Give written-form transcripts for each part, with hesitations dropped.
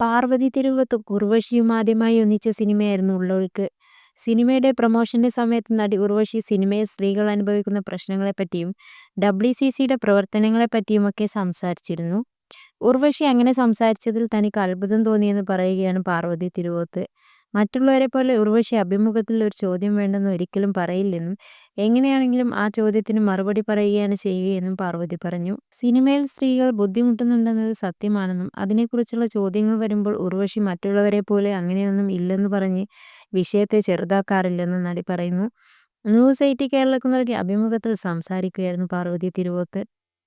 പാർവതി തിരുവോത്തും ഉർവശിയും ആദ്യമായി ഒന്നിച്ച സിനിമയായിരുന്നു ഉള്ളൊഴുക്ക്. സിനിമയുടെ പ്രൊമോഷന്റെ സമയത്ത് നടി ഉർവശി സിനിമയിൽ സ്ത്രീകൾ അനുഭവിക്കുന്ന പ്രശ്നങ്ങളെപ്പറ്റിയും WCCയുടെ പ്രവർത്തനങ്ങളെപ്പറ്റിയുമൊക്കെ സംസാരിച്ചിരുന്നു. ഉർവശി അങ്ങനെ സംസാരിച്ചതിൽ തനിക്ക് അത്ഭുതം തോന്നിയെന്ന് പറയുകയാണ് പാർവതി തിരുവോത്ത്. മറ്റുള്ളവരെ പോലെ ഉർവശി അഭിമുഖത്തിൽ ഒരു ചോദ്യം വേണ്ടെന്ന് ഒരിക്കലും പറയില്ലെന്നും എങ്ങനെയാണെങ്കിലും ആ ചോദ്യത്തിന് മറുപടി പറയുകയാണ് ചെയ്യുകയെന്നും പാർവതി പറഞ്ഞു. സിനിമയിൽ സ്ത്രീകൾ ബുദ്ധിമുട്ടുന്നുണ്ടെന്നത് സത്യമാണെന്നും അതിനെക്കുറിച്ചുള്ള ചോദ്യങ്ങൾ വരുമ്പോൾ ഉർവശി മറ്റുള്ളവരെ പോലെ അങ്ങനെയൊന്നും ഇല്ലെന്ന് പറഞ്ഞ് വിഷയത്തെ ചെറുതാക്കാറില്ലെന്നും നടി പറയുന്നു. ന്യൂസ് 8 കേരളക്ക് നൽകിയ അഭിമുഖത്തിൽ സംസാരിക്കുകയായിരുന്നു പാർവതി തിരുവോത്ത്.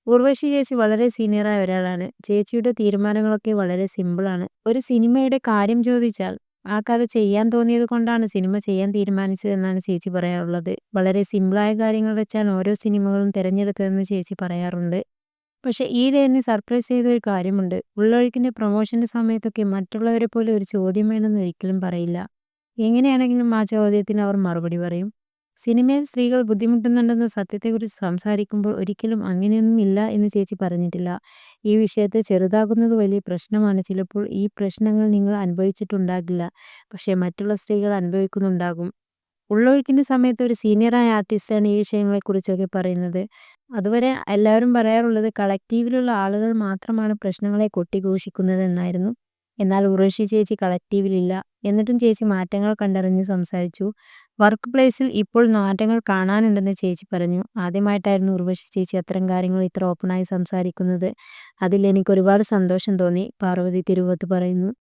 ഉർവശി ചേച്ചി വളരെ സീനിയറായ ഒരാളാണ്. ചേച്ചിയുടെ തീരുമാനങ്ങളൊക്കെ വളരെ സിമ്പിളാണ്. ഒരു സിനിമയുടെ കാര്യം ചോദിച്ചാൽ ആ കഥ ചെയ്യാൻ തോന്നിയത് കൊണ്ടാണ് സിനിമ ചെയ്യാൻ തീരുമാനിച്ചതെന്നാണ് ചേച്ചി പറയാറുള്ളത്. വളരെ സിമ്പിളായ കാര്യങ്ങൾ വെച്ചാണ് ഓരോ സിനിമകളും തിരഞ്ഞെടുത്തതെന്ന് ചേച്ചി പറയാറുണ്ട്. പക്ഷെ ഈയിടെ എന്നെ സർപ്രൈസ് ചെയ്ത ഒരു കാര്യമുണ്ട്. ഉള്ളൊഴുക്കിന്റെ പ്രൊമോഷന്റെ സമയത്തൊക്കെ മറ്റുള്ളവരെ പോലെ ഒരു ചോദ്യം വേണമെന്ന് ഒരിക്കലും പറയില്ല. എങ്ങനെയാണെങ്കിലും ആ ചോദ്യത്തിന് അവർ മറുപടി പറയും. സിനിമയിൽ സ്ത്രീകൾ ബുദ്ധിമുട്ടുന്നുണ്ടെന്ന സത്യത്തെക്കുറിച്ച് സംസാരിക്കുമ്പോൾ ഒരിക്കലും അങ്ങനെയൊന്നും ഇല്ല എന്ന് ചേച്ചി പറഞ്ഞിട്ടില്ല. ഈ വിഷയത്തെ ചെറുതാക്കുന്നത് വലിയ പ്രശ്നമാണ്. ചിലപ്പോൾ ഈ പ്രശ്നങ്ങൾ നിങ്ങൾ അനുഭവിച്ചിട്ടുണ്ടാകില്ല. പക്ഷേ മറ്റുള്ള സ്ത്രീകൾ അനുഭവിക്കുന്നുണ്ടാകും. ഉള്ളൊഴുക്കിന്റെ സമയത്ത് ഒരു സീനിയറായ ആർട്ടിസ്റ്റാണ് ഈ വിഷയങ്ങളെക്കുറിച്ചൊക്കെ പറയുന്നത്. അതുവരെ എല്ലാവരും പറയാറുള്ളത് കളക്റ്റീവിലുള്ള ആളുകൾ മാത്രമാണ് പ്രശ്നങ്ങളെ കൊട്ടിഘോഷിക്കുന്നത് എന്നായിരുന്നു. എന്നാൽ ഉർവശി ചേച്ചി കളക്റ്റീവിലില്ല. എന്നിട്ടും ചേച്ചി മാറ്റങ്ങൾ കണ്ടറിഞ്ഞ് സംസാരിച്ചു. വർക്ക് പ്ലേസിൽ ഇപ്പോൾ മാറ്റങ്ങൾ കാണാനുണ്ടെന്ന് ചേച്ചി പറഞ്ഞു. ആദ്യമായിട്ടായിരുന്നു ഉർവശി ചേച്ചി അത്തരം കാര്യങ്ങൾ ഇത്ര ഓപ്പണായി സംസാരിക്കുന്നത്. അതിൽ എനിക്ക് ഒരുപാട് സന്തോഷം തോന്നി, പാർവതി തിരുവോത്ത് പറയുന്നു.